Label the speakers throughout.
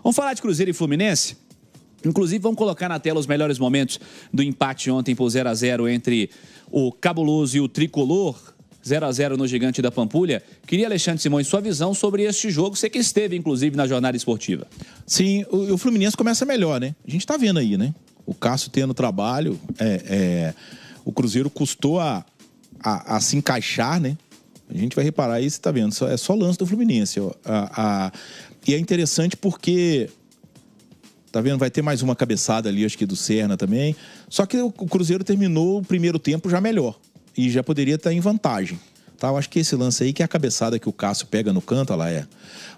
Speaker 1: Vamos falar de Cruzeiro e Fluminense? Inclusive, vamos colocar na tela os melhores momentos do empate ontem por 0x0 entre o Cabuloso e o Tricolor. 0x0 no Gigante da Pampulha. Queria, Alexandre Simões, sua visão sobre este jogo. Você que esteve, inclusive, na jornada esportiva.
Speaker 2: Sim, o Fluminense começa melhor, né? A gente tá vendo aí, né? O Cássio tendo trabalho. O Cruzeiro custou a se encaixar, né? A gente vai reparar isso, tá vendo? É só lance do Fluminense. E é interessante porque... Tá vendo? Vai ter mais uma cabeçada ali, acho que do Serna também. Só que o Cruzeiro terminou o primeiro tempo já melhor. E já poderia estar em vantagem. Tá? Eu acho que esse lance aí, que é a cabeçada que o Cássio pega no canto, olha lá,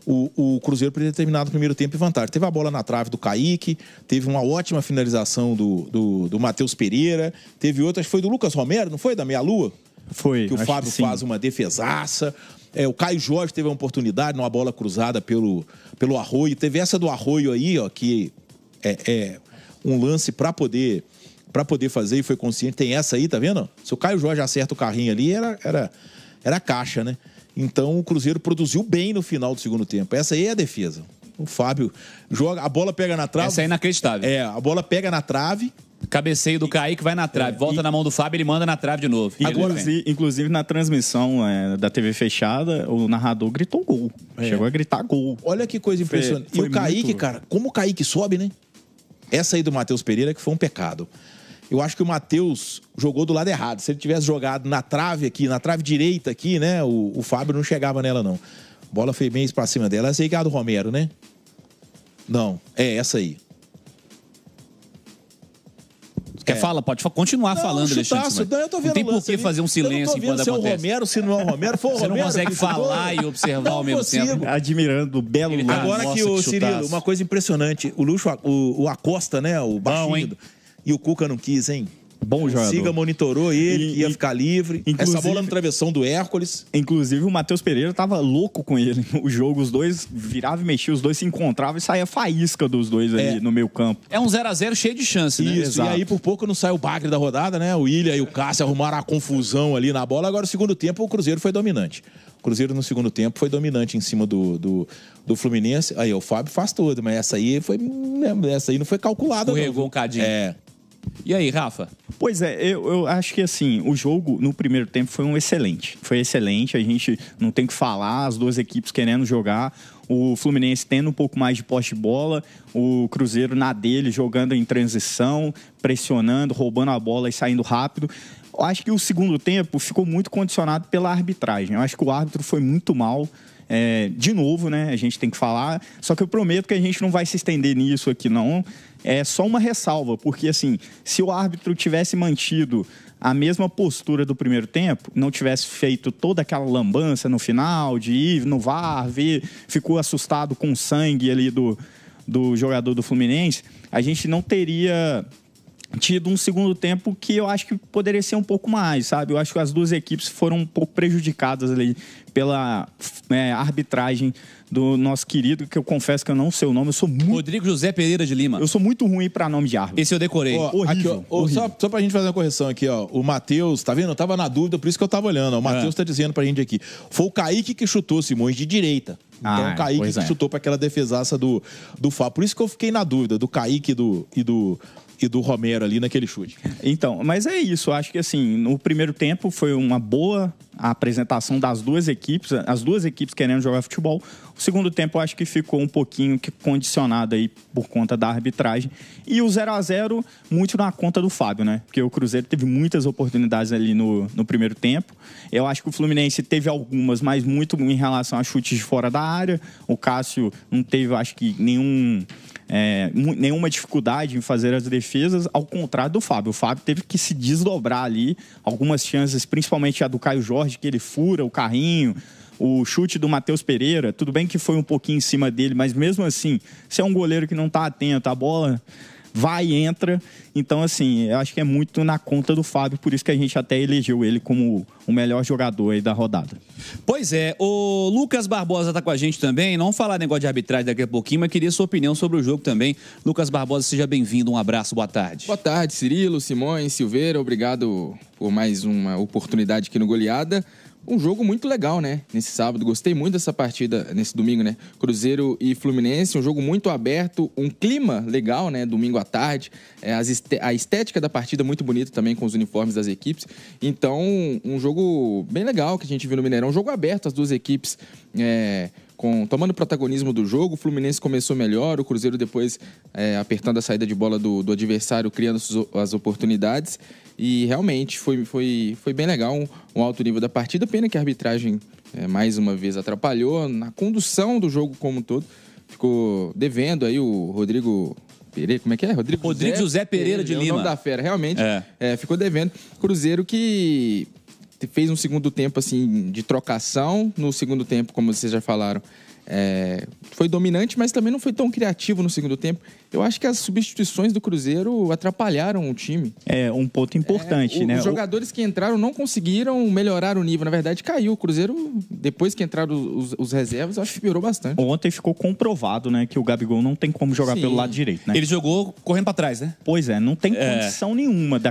Speaker 2: o Cruzeiro poderia ter terminado o primeiro tempo em vantagem. Teve a bola na trave do Kaique, teve uma ótima finalização do Matheus Pereira, teve outra, acho que foi do Lucas Romero, não foi? Da meia-lua?
Speaker 3: Foi.
Speaker 2: Que o Fábio faz uma defesaça. O Caio Jorge teve a oportunidade numa bola cruzada pelo Arroio. Teve essa do Arroio aí, ó, que é um lance para poder fazer e foi consciente. Tem essa aí, tá vendo? Se o Caio Jorge acerta o carrinho ali, era caixa, né? Então o Cruzeiro produziu bem no final do segundo tempo. Essa aí é a defesa. O Fábio joga, a bola pega na trave.
Speaker 1: Essa é inacreditável.
Speaker 2: A bola pega na trave.
Speaker 1: Cabeceio do Kaique vai na trave, volta na mão do Fábio, ele manda na trave de novo.
Speaker 3: Inclusive na transmissão da TV fechada, o narrador gritou gol. Chegou a gritar gol.
Speaker 2: Olha que coisa impressionante. E o Kaique, cara, como o Kaique sobe, né? Essa aí do Matheus Pereira que foi um pecado. Eu acho que o Matheus jogou do lado errado. Se ele tivesse jogado na trave aqui, na trave direita aqui, né? O Fábio não chegava nela, não. A bola foi bem pra cima dela. Essa aí que é a do Romero, né? Não, essa aí.
Speaker 1: Quer falar? Pode continuar falando, Alexandre.
Speaker 2: Não, eu tô vendo.
Speaker 1: Não tem por que fazer um silêncio enquanto acontece.
Speaker 2: Se é o Romero, se não é o Romero, for o
Speaker 1: Você
Speaker 2: Romero.
Speaker 1: não consegue falar e observar ao mesmo tempo.
Speaker 3: Admirando o belo lance.
Speaker 2: Agora que o Cirilo, uma coisa impressionante. O Acosta, né? O baixinho. E o Cuca não quis, hein?
Speaker 3: Bom jogador.
Speaker 2: Siga monitorou ele, ia ficar livre. Essa bola no travessão do Hércules.
Speaker 3: Inclusive, o Matheus Pereira tava louco com ele. O jogo, os dois viravam e mexiam, os dois se encontravam e saía faísca dos dois ali no meio campo.
Speaker 1: É um 0x0 cheio de chance, né?
Speaker 2: Isso, e aí por pouco não sai o bagre da rodada, né? O William e o Cássio arrumaram a confusão ali na bola. Agora, no segundo tempo, o Cruzeiro foi dominante. O Cruzeiro, no segundo tempo, foi dominante em cima do Fluminense. Aí, o Fábio faz tudo, mas essa aí não foi calculada.
Speaker 1: Escorregou um cadinho. E aí, Rafa?
Speaker 3: Pois é, eu acho que assim, o jogo no primeiro tempo foi excelente. Foi excelente, a gente não tem que falar, as duas equipes querendo jogar, o Fluminense tendo um pouco mais de posse de bola, o Cruzeiro na dele, jogando em transição, pressionando, roubando a bola e saindo rápido. Eu acho que o segundo tempo ficou muito condicionado pela arbitragem. Eu acho que o árbitro foi muito mal. De novo, né? A gente tem que falar. Só que eu prometo que a gente não vai se estender nisso aqui, não. É só uma ressalva, porque assim, se o árbitro tivesse mantido a mesma postura do primeiro tempo, não tivesse feito toda aquela lambança no final, de ir no VAR, ficou assustado com o sangue ali do jogador do Fluminense, a gente não teria tido um segundo tempo que eu acho que poderia ser um pouco mais, sabe? Eu acho que as duas equipes foram um pouco prejudicadas ali pela arbitragem do nosso querido, que eu confesso que eu não sei o nome, eu sou muito...
Speaker 1: Rodrigo José Pereira de Lima.
Speaker 3: Eu sou muito ruim pra nome de árbitro.
Speaker 1: Esse eu decorei.
Speaker 3: Horrível.
Speaker 2: Aqui, só pra gente fazer uma correção aqui, ó. O Matheus, tá vendo? Eu tava na dúvida, por isso que eu tava olhando. Ó. O Matheus tá dizendo pra gente aqui. Foi o Kaique que chutou, Simões, de direita. Então o Kaique que chutou pra aquela defesaça do Fábio. Por isso que eu fiquei na dúvida, do Kaique e do Romero ali naquele chute.
Speaker 3: Então, mas é isso. Eu acho que assim, no primeiro tempo foi uma boa apresentação das duas equipes, as duas equipes querendo jogar futebol. O segundo tempo eu acho que ficou um pouquinho condicionado aí por conta da arbitragem. E o 0x0 muito na conta do Fábio, né? Porque o Cruzeiro teve muitas oportunidades ali no primeiro tempo. Eu acho que o Fluminense teve algumas, mas muito em relação a chutes de fora da área. O Cássio não teve, acho que, nenhuma dificuldade em fazer as defesas, ao contrário do Fábio. O Fábio teve que se desdobrar ali. Algumas chances, principalmente a do Caio Jorge, que ele fura o carrinho. O chute do Matheus Pereira, tudo bem que foi um pouquinho em cima dele, mas mesmo assim, se é um goleiro que não está atento, a bola vai e entra. Então, assim, eu acho que é muito na conta do Fábio, por isso que a gente até elegeu ele como o melhor jogador aí da rodada.
Speaker 1: Pois é, o Lucas Barbosa tá com a gente também, não falar negócio de arbitragem daqui a pouquinho, mas queria sua opinião sobre o jogo também. Lucas Barbosa, seja bem-vindo, um abraço, boa tarde.
Speaker 4: Boa tarde, Cirilo, Simões, Silveira, obrigado por mais uma oportunidade aqui no Goleada. Um jogo muito legal, né? Nesse sábado. Gostei muito dessa partida, nesse domingo, né? Cruzeiro e Fluminense, um jogo muito aberto, um clima legal, né? Domingo à tarde. A estética da partida muito bonita também, com os uniformes das equipes. Então, um jogo bem legal que a gente viu no Mineirão. Um jogo aberto, as duas equipes tomando protagonismo do jogo. O Fluminense começou melhor, o Cruzeiro depois apertando a saída de bola do adversário, criando as oportunidades. E realmente foi bem legal, um alto nível da partida. Pena que a arbitragem mais uma vez atrapalhou na condução do jogo como um todo. Ficou devendo aí o Rodrigo Pereira, como é que é?
Speaker 1: Rodrigo José Pereira de Lima.
Speaker 4: O nome da fera, realmente. Ficou devendo. Cruzeiro que fez um segundo tempo assim de trocação. No segundo tempo, como vocês já falaram, foi dominante, mas também não foi tão criativo no segundo tempo. Eu acho que as substituições do Cruzeiro atrapalharam o time.
Speaker 3: É um ponto importante, né?
Speaker 4: Os jogadores que entraram não conseguiram melhorar o nível. Na verdade, caiu. O Cruzeiro, depois que entraram os reservas, eu acho que piorou bastante.
Speaker 3: Ontem ficou comprovado, né, que o Gabigol não tem como jogar pelo lado direito, né?
Speaker 1: Ele jogou correndo pra trás, né?
Speaker 3: Pois é, não tem condição nenhuma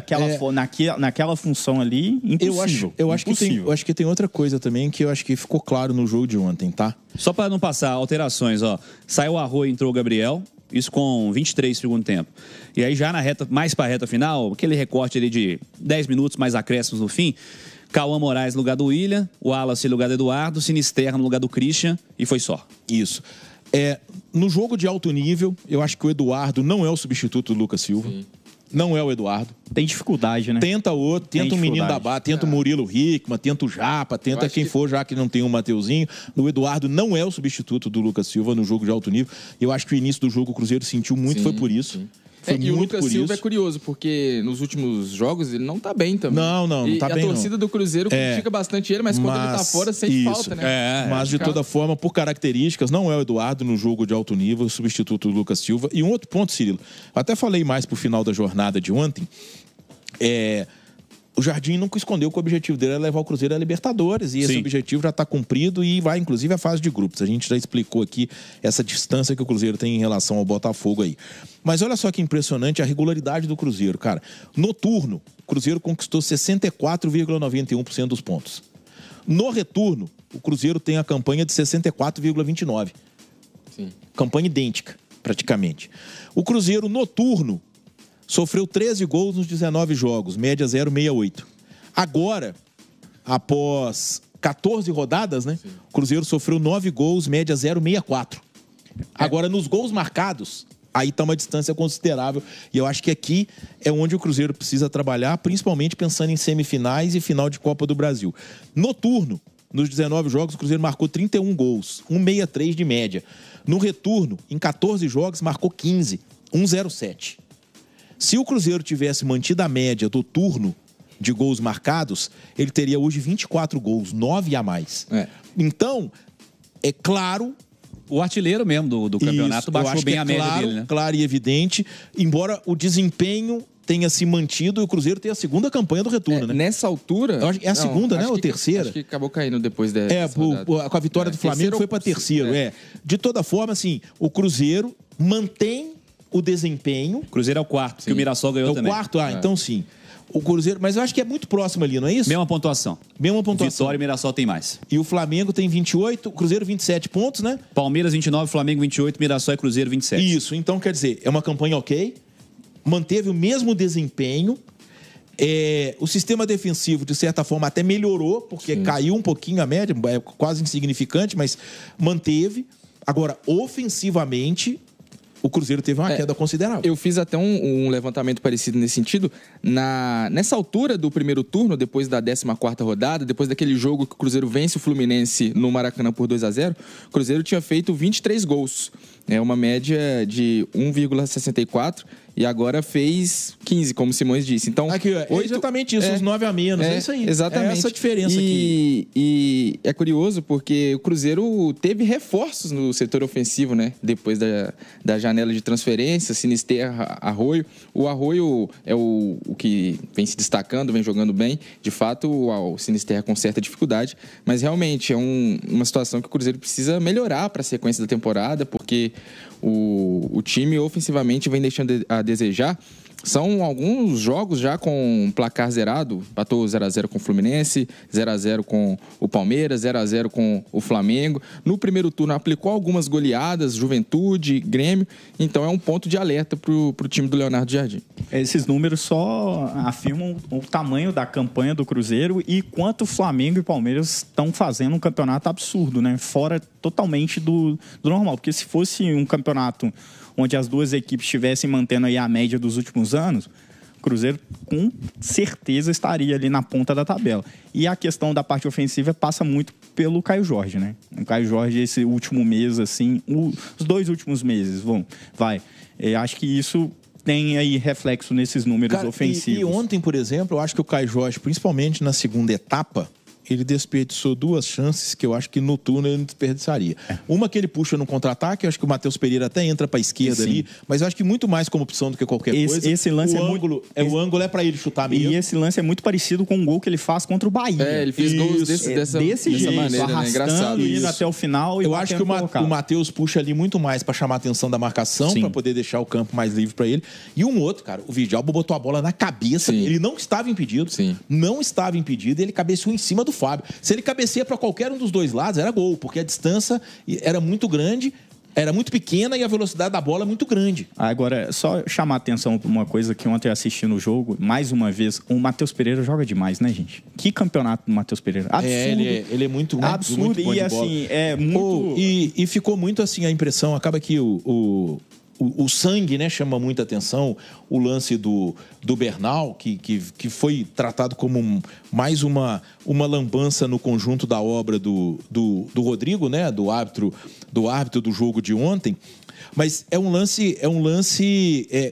Speaker 3: naquela função ali, impossível.
Speaker 2: Eu acho que tem outra coisa também que eu acho que ficou claro no jogo de ontem, tá?
Speaker 1: Só para não passar alterações, ó. Saiu o Arroio, entrou o Gabriel. Isso com 23 segundo tempo. E aí já mais para a reta final, aquele recorte ali de 10 minutos mais acréscimos no fim. Cauã Moraes no lugar do William, o Wallace no lugar do Eduardo, Sinisterra no lugar do Christian e foi só.
Speaker 2: Isso. No jogo de alto nível, eu acho que o Eduardo não é o substituto do Lucas Silva. Sim. Não é o Eduardo.
Speaker 3: Tem dificuldade, né?
Speaker 2: Tenta outro, tenta um menino da base, tenta o Murilo Hickman, tenta o Japa, tenta quem for, já que não tem o Mateuzinho. O Eduardo não é o substituto do Lucas Silva no jogo de alto nível. Eu acho que o início do jogo o Cruzeiro sentiu muito, foi por isso. Sim.
Speaker 4: E o Lucas Silva é curioso, porque nos últimos jogos ele não tá bem também.
Speaker 2: Não tá bem.
Speaker 4: A torcida do Cruzeiro critica bastante ele, mas quando ele tá fora, sente falta, né?
Speaker 2: Mas de toda forma, por características, não é o Eduardo no jogo de alto nível, o substituto do Lucas Silva. E um outro ponto, Cirilo, até falei mais pro final da jornada de ontem, o Jardim nunca escondeu que o objetivo dele era levar o Cruzeiro a Libertadores. E esse objetivo já está cumprido e vai, inclusive, à fase de grupos. A gente já explicou aqui essa distância que o Cruzeiro tem em relação ao Botafogo aí. Mas olha só que impressionante a regularidade do Cruzeiro, cara. No turno, o Cruzeiro conquistou 64,91% dos pontos. No retorno, o Cruzeiro tem a campanha de 64,29%.
Speaker 4: Sim.
Speaker 2: Campanha idêntica, praticamente. O Cruzeiro, no turno, sofreu 13 gols nos 19 jogos, média 0,68. Agora, após 14 rodadas, né? Sim. O Cruzeiro sofreu 9 gols, média 0,64. Agora, nos gols marcados, aí está uma distância considerável. E eu acho que aqui é onde o Cruzeiro precisa trabalhar, principalmente pensando em semifinais e final de Copa do Brasil. No turno, nos 19 jogos, o Cruzeiro marcou 31 gols, 1,63 de média. No retorno, em 14 jogos, marcou 15, 1,07. Se o Cruzeiro tivesse mantido a média do turno de gols marcados, ele teria hoje 24 gols, 9 a mais. Então, é claro...
Speaker 1: O artilheiro mesmo do campeonato baixou bem a média dele, né?
Speaker 2: Claro e evidente, embora o desempenho tenha se mantido e o Cruzeiro tenha a segunda campanha do retorno, né?
Speaker 4: Nessa altura...
Speaker 2: a segunda, né? Ou terceira?
Speaker 4: Acho que acabou caindo depois da...
Speaker 2: com a vitória do Flamengo foi para terceiro, De toda forma, assim, o Cruzeiro mantém o desempenho.
Speaker 1: O Cruzeiro é o quarto, que o Mirassol ganhou também.
Speaker 2: É o quarto? Então sim. O Cruzeiro, mas eu acho que é muito próximo ali, não é isso?
Speaker 1: Mesma pontuação. Vitória e Mirassol tem mais.
Speaker 2: E o Flamengo tem 28, o Cruzeiro 27 pontos, né?
Speaker 1: Palmeiras 29, Flamengo 28, Mirassol e Cruzeiro 27.
Speaker 2: Isso, então quer dizer, é uma campanha ok, manteve o mesmo desempenho, o sistema defensivo, de certa forma, até melhorou, porque caiu um pouquinho a média, é quase insignificante, mas manteve. Agora, ofensivamente... O Cruzeiro teve uma queda considerável.
Speaker 4: Eu fiz até um levantamento parecido nesse sentido. Nessa altura do primeiro turno, depois da 14ª rodada, depois daquele jogo que o Cruzeiro vence o Fluminense no Maracanã por 2-0, o Cruzeiro tinha feito 23 gols. Uma média de 1,64 e agora fez 15, como o Simões disse. Então,
Speaker 2: aqui, exatamente isso, os 9 a menos. É isso aí.
Speaker 4: Exatamente.
Speaker 2: É essa a diferença aqui.
Speaker 4: E é curioso porque o Cruzeiro teve reforços no setor ofensivo, né? Depois da janela de transferência, Sinisterra, Arroio. O Arroio é o que vem se destacando, vem jogando bem. De fato, o Sinisterra com certa dificuldade. Mas realmente é uma situação que o Cruzeiro precisa melhorar para a sequência da temporada, porque o time ofensivamente vem deixando a desejar. São alguns jogos já com placar zerado. Empatou 0x0 com o Fluminense, 0x0 com o Palmeiras, 0x0 com o Flamengo. No primeiro turno aplicou algumas goleadas, Juventude, Grêmio. Então é um ponto de alerta pro time do Leonardo Jardim.
Speaker 3: Esses números só afirmam o tamanho da campanha do Cruzeiro e quanto Flamengo e Palmeiras estão fazendo um campeonato absurdo, né? Fora totalmente do normal. Porque se fosse um campeonato onde as duas equipes estivessem mantendo aí a média dos últimos anos, o Cruzeiro com certeza estaria ali na ponta da tabela. E a questão da parte ofensiva passa muito pelo Caio Jorge, né? O Caio Jorge, esse último mês, assim, os 2 últimos meses, acho que isso tem aí reflexo nesses números ofensivos.
Speaker 2: E ontem, por exemplo, eu acho que o Caio Jorge, principalmente na segunda etapa, ele desperdiçou 2 chances que eu acho que no turno ele não desperdiçaria. Uma que ele puxa no contra-ataque, eu acho que o Matheus Pereira até entra para a esquerda ali, mas eu acho que muito mais como opção do que qualquer coisa.
Speaker 3: Esse lance
Speaker 2: o ângulo é para ele chutar mesmo.
Speaker 3: E esse lance é muito parecido com um gol que ele faz contra o Bahia.
Speaker 4: Ele fez gols dessa jeito,
Speaker 3: maneira, né? Engraçado. Indo até o final.
Speaker 2: Eu acho que o Matheus puxa ali muito mais para chamar a atenção da marcação, para poder deixar o campo mais livre para ele. E um outro, cara, o Vidalba botou a bola na cabeça. Sim. Ele não estava impedido.
Speaker 4: Sim.
Speaker 2: Não estava impedido. Ele cabeceou em cima do Fábio. Se ele cabeceia para qualquer um dos dois lados, era gol, porque a distância era muito grande, era muito pequena e a velocidade da bola é muito grande.
Speaker 3: Agora, só chamar a atenção para uma coisa que ontem eu assisti no jogo, mais uma vez, o Matheus Pereira joga demais, né, gente? Que campeonato do Matheus Pereira? Absurdo.
Speaker 2: Ele é muito
Speaker 3: absurdo
Speaker 2: muito bom
Speaker 3: e
Speaker 2: de bola.
Speaker 3: Assim, é muito...
Speaker 2: E ficou muito assim a impressão, acaba que o sangue, né, chama muita atenção, o lance do Bernal, que foi tratado como mais uma lambança no conjunto da obra do Rodrigo, né, do árbitro do jogo de ontem. Mas é um lance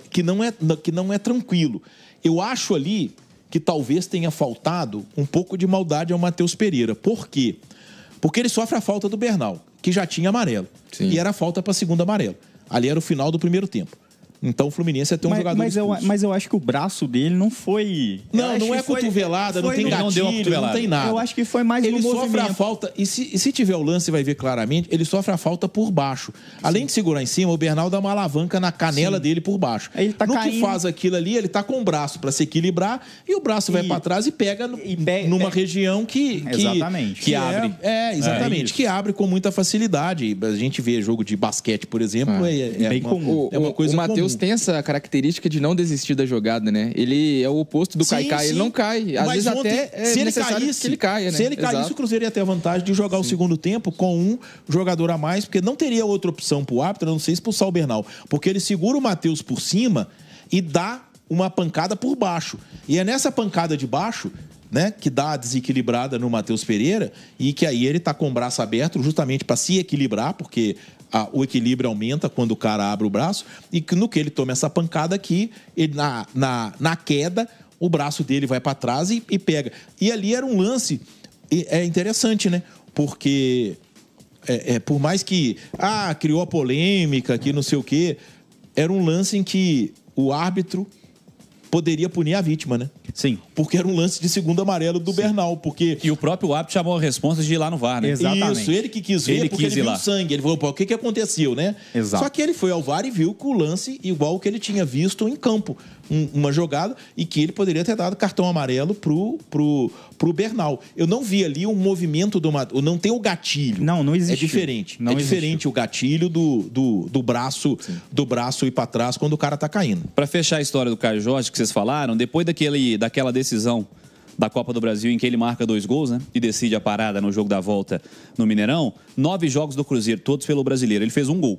Speaker 2: que não é tranquilo. Eu acho ali que talvez tenha faltado um pouco de maldade ao Matheus Pereira. Por quê? Porque ele sofre a falta do Bernal, que já tinha amarelo.
Speaker 4: Sim.
Speaker 2: E era a falta para segundo amarelo. Ali era o final do primeiro tempo. Então o Fluminense ia ter um jogador expulso.
Speaker 3: Mas eu acho que o braço dele não foi...
Speaker 2: Não é cotovelada, não tem gatilho, não tem nada.
Speaker 3: Eu acho que foi mais no movimento.
Speaker 2: Ele sofre a falta, e se tiver o lance, vai ver claramente, ele sofre a falta por baixo. Além de segurar em cima, o Bernal dá uma alavanca na canela dele por baixo.
Speaker 3: Ele tá
Speaker 2: que faz aquilo ali, ele tá com o braço para se equilibrar, e o braço vai para trás e pega numa região que abre. Exatamente, que abre com muita facilidade. A gente vê jogo de basquete, por exemplo,
Speaker 4: bem comum. É uma coisa comum. O Matheus tem essa característica de não desistir da jogada, né? Ele é o oposto do Caicai, ele não cai. Às vezes até é necessário que ele caia, né?
Speaker 2: Se ele caísse, o Cruzeiro ia ter a vantagem de jogar o segundo tempo com um jogador a mais, porque não teria outra opção pro árbitro, a não ser expulsar o Bernal. Porque ele segura o Matheus por cima e dá uma pancada por baixo. E é nessa pancada de baixo, né, que dá a desequilibrada no Matheus Pereira, e que aí ele tá com o braço aberto justamente para se equilibrar, porque o equilíbrio aumenta quando o cara abre o braço, e no que ele toma essa pancada aqui, ele, na queda, o braço dele vai para trás e pega. E ali era um lance interessante, né? Porque por mais que criou a polêmica, que não sei o quê, era um lance em que o árbitro poderia punir a vítima, né?
Speaker 3: Sim.
Speaker 2: Porque era um lance de segundo amarelo do Bernal, porque...
Speaker 1: E o próprio árbitro chamou a responsa de ir lá no VAR, né?
Speaker 2: Exatamente. Isso, ele que quis ver, porque ele viu o sangue. Ele falou, pô, o que aconteceu, né?
Speaker 3: Exato.
Speaker 2: Só que ele foi ao VAR e viu que o lance igual que ele tinha visto em campo. Uma jogada, e que ele poderia ter dado cartão amarelo pro Bernal. Eu não vi ali um movimento não tem o gatilho.
Speaker 3: Não existe.
Speaker 2: É diferente.
Speaker 3: Não
Speaker 2: diferente o gatilho do braço ir para trás quando o cara tá caindo.
Speaker 1: Para fechar a história do Caio Jorge que vocês falaram, depois daquela decisão da Copa do Brasil em que ele marca 2 gols, né? E decide a parada no jogo da volta no Mineirão, 9 jogos do Cruzeiro, todos pelo Brasileiro. Ele fez 1 gol.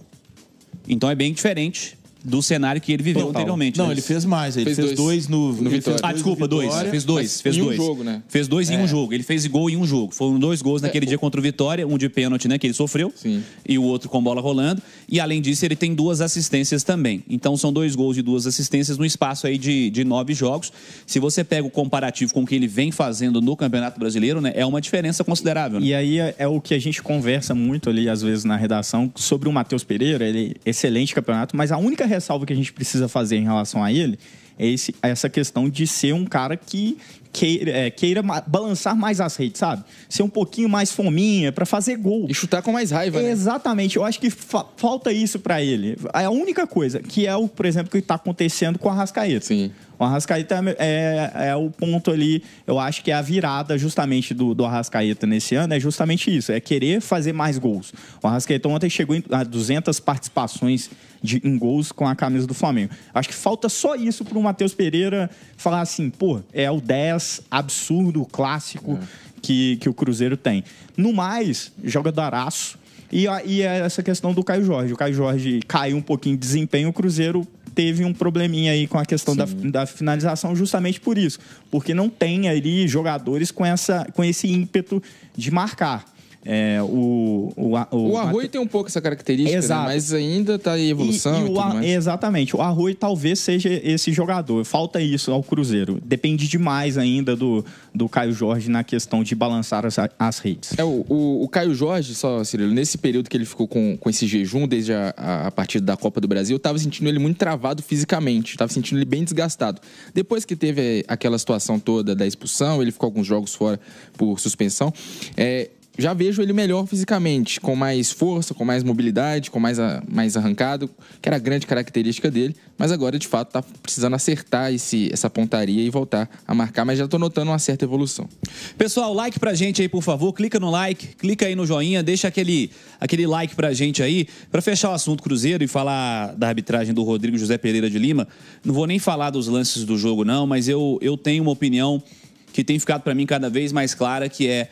Speaker 1: Então é bem diferente do cenário que ele viveu anteriormente.
Speaker 2: Não, ele fez mais. Ele fez 2 no
Speaker 1: Vitória. Desculpa, 2. Fez 2. Fez 2.
Speaker 4: Um jogo, né?
Speaker 1: Fez 2 em um jogo. Ele fez gol em um jogo. Foram 2 gols naquele dia contra o Vitória. Um de pênalti, né? Que ele sofreu.
Speaker 4: Sim.
Speaker 1: E o outro com bola rolando. E além disso, ele tem 2 assistências também. Então são 2 gols e 2 assistências no espaço aí de 9 jogos. Se você pega o comparativo com o que ele vem fazendo no Campeonato Brasileiro, né? É uma diferença considerável. Né?
Speaker 3: E aí é o que a gente conversa muito ali, às vezes, na redação, sobre o Matheus Pereira. Ele é excelente campeonato, mas a única ressalva que a gente precisa fazer em relação a ele é essa questão de ser um cara que queira balançar mais as redes, sabe? Ser um pouquinho mais fominha pra fazer gol.
Speaker 4: E chutar com mais raiva, né?
Speaker 3: Exatamente. Eu acho que falta isso pra ele. É a única coisa, que é por exemplo, que tá acontecendo com o Arrascaeta.
Speaker 4: Sim.
Speaker 3: O Arrascaeta é o ponto ali, eu acho que é a virada justamente do Arrascaeta nesse ano, é justamente isso, é querer fazer mais gols. O Arrascaeta ontem chegou a 200 participações em gols com a camisa do Flamengo. Acho que falta só isso pro Matheus Pereira falar assim, pô, é o 10 absurdo, clássico que o Cruzeiro tem. No mais, jogadoraço. E essa questão do Caio Jorge. O Caio Jorge caiu um pouquinho de desempenho, o Cruzeiro teve um probleminha aí com a questão da finalização justamente por isso. Porque não tem ali jogadores com esse ímpeto de marcar.
Speaker 4: O Arroio tem um pouco essa característica, né? Mas ainda está em evolução.
Speaker 3: Exatamente. O Arroio talvez seja esse jogador. Falta isso ao Cruzeiro. Depende demais ainda do Caio Jorge na questão de balançar as redes.
Speaker 4: O Caio Jorge, só, Cirilo, nesse período que ele ficou com esse jejum, desde a partida da Copa do Brasil, eu estava sentindo ele muito travado fisicamente. Estava sentindo ele bem desgastado. Depois que teve aquela situação toda da expulsão, ele ficou alguns jogos fora por suspensão. Já vejo ele melhor fisicamente, com mais força, com mais mobilidade, com mais arrancado, que era a grande característica dele, mas agora, de fato, está precisando acertar essa pontaria e voltar a marcar, mas já estou notando uma certa evolução.
Speaker 1: Pessoal, like pra gente aí, por favor, clica no like, clica aí no joinha, deixa aquele like pra gente aí, pra fechar o assunto Cruzeiro e falar da arbitragem do Rodrigo José Pereira de Lima. Não vou nem falar dos lances do jogo, não, mas eu tenho uma opinião que tem ficado pra mim cada vez mais clara, que é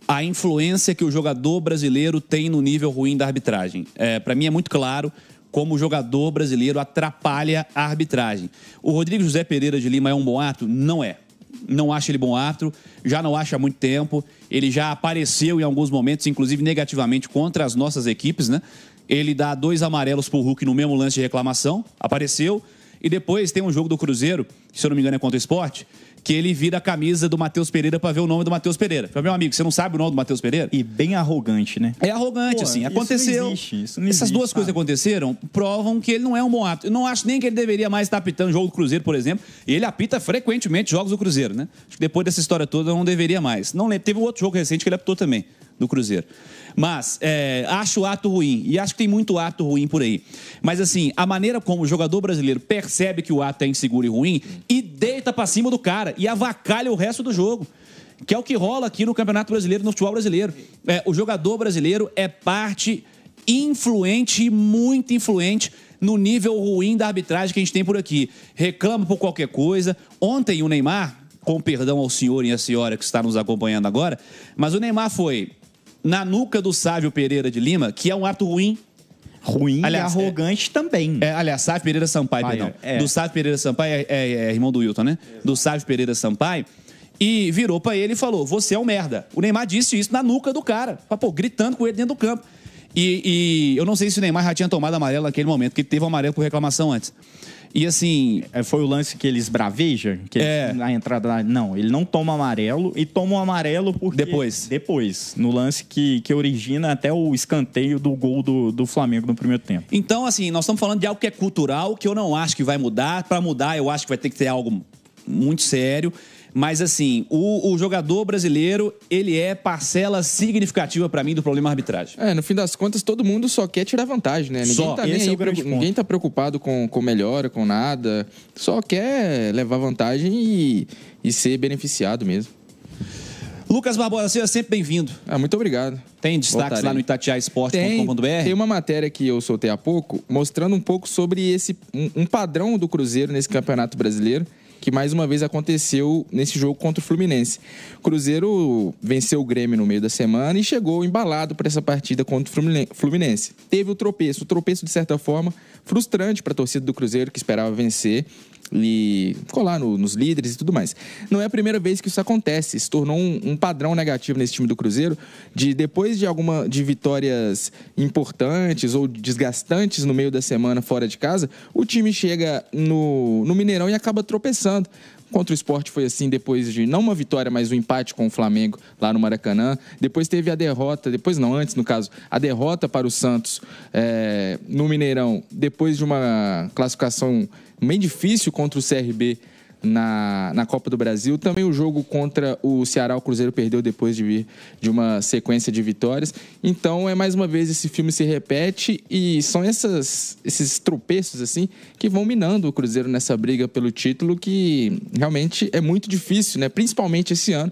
Speaker 1: a influência que o jogador brasileiro tem no nível ruim da arbitragem. Para mim é muito claro como o jogador brasileiro atrapalha a arbitragem. O Rodrigo José Pereira de Lima é um bom árbitro? Não é. Não acho ele bom árbitro, já não acho há muito tempo. Ele já apareceu em alguns momentos, inclusive negativamente, contra as nossas equipes, né? Ele dá 2 amarelos pro Hulk no mesmo lance de reclamação, apareceu. E depois tem um jogo do Cruzeiro, que se eu não me engano é contra o Sport, que ele vira a camisa do Matheus Pereira pra ver o nome do Matheus Pereira. Fala, meu amigo, você não sabe o nome do Matheus Pereira?
Speaker 3: E bem arrogante, né?
Speaker 1: É arrogante, assim. Aconteceu. Essas duas coisas aconteceram, provam que ele não é um bom árbitro. Eu não acho nem que ele deveria mais estar apitando jogo do Cruzeiro, por exemplo. E ele apita frequentemente jogos do Cruzeiro, né? Acho que depois dessa história toda não deveria mais. Não lembro. Teve um outro jogo recente que ele apitou também, do Cruzeiro. Mas acho o ato ruim. E acho que tem muito ato ruim por aí. Mas assim, a maneira como o jogador brasileiro percebe que o ato é inseguro e ruim e deita pra cima do cara e avacalha o resto do jogo. Que é o que rola aqui no Campeonato Brasileiro, no futebol brasileiro. O jogador brasileiro é parte influente, muito influente no nível ruim da arbitragem que a gente tem por aqui. Reclama por qualquer coisa. Ontem o Neymar, com perdão ao senhor e à senhora que está nos acompanhando agora, mas o Neymar foi na nuca do Sávio Pereira de Lima, que é um ato ruim.
Speaker 3: Ruim, aliás, e arrogante também.
Speaker 1: Aliás, Sávio Pereira Sampaio, perdão. Do Sávio Pereira Sampaio, é irmão do Wilton, né? Do Sávio Pereira Sampaio. E virou pra ele e falou, você é um merda. O Neymar disse isso na nuca do cara. Pô, gritando com ele dentro do campo. E eu não sei se o Neymar já tinha tomado amarelo naquele momento, porque teve um amarelo por reclamação antes. E assim...
Speaker 3: Foi o lance que ele esbraveja? Na entrada... Não, ele não toma amarelo e toma um amarelo porque... Depois. No lance que origina até o escanteio do gol do Flamengo no primeiro tempo.
Speaker 1: Então, assim, nós estamos falando de algo que é cultural, que eu não acho que vai mudar. Para mudar, eu acho que vai ter que ter algo muito sério. Mas, assim, o jogador brasileiro, ele é parcela significativa para mim do problema arbitragem.
Speaker 4: No fim das contas, todo mundo só quer tirar vantagem, né? Ninguém tá preocupado com melhora, com nada. Só quer levar vantagem e ser beneficiado mesmo.
Speaker 1: Lucas Barbosa, seja sempre bem-vindo.
Speaker 4: Muito obrigado.
Speaker 1: Tem destaques lá no itatiaesporte.com.br?
Speaker 4: Tem uma matéria que eu soltei há pouco, mostrando um pouco sobre um padrão do Cruzeiro nesse Campeonato Brasileiro, que mais uma vez aconteceu nesse jogo contra o Fluminense. O Cruzeiro venceu o Grêmio no meio da semana e chegou embalado para essa partida contra o Fluminense. Teve o tropeço de certa forma frustrante para a torcida do Cruzeiro, que esperava vencer e colar nos líderes e tudo mais. Não é a primeira vez que isso acontece, se tornou um padrão negativo nesse time do Cruzeiro, depois de vitórias importantes ou desgastantes no meio da semana fora de casa, o time chega no Mineirão e acaba tropeçando. Contra o Sport foi assim, depois de não uma vitória, mas um empate com o Flamengo lá no Maracanã. Depois teve a derrota, antes no caso, a derrota para o Santos no Mineirão, depois de uma classificação bem difícil contra o CRB na Copa do Brasil. Também o jogo contra o Ceará, o Cruzeiro perdeu depois de vir de uma sequência de vitórias. Então, mais uma vez, esse filme se repete e são esses tropeços, assim, que vão minando o Cruzeiro nessa briga pelo título, que realmente é muito difícil, né? Principalmente esse ano.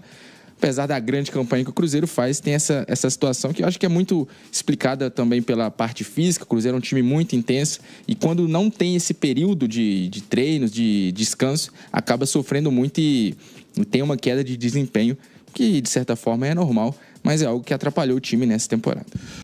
Speaker 4: Apesar da grande campanha que o Cruzeiro faz, tem essa situação que eu acho que é muito explicada também pela parte física. O Cruzeiro é um time muito intenso e quando não tem esse período de treinos, de descanso, acaba sofrendo muito e tem uma queda de desempenho que, de certa forma, é normal, mas é algo que atrapalhou o time nessa temporada.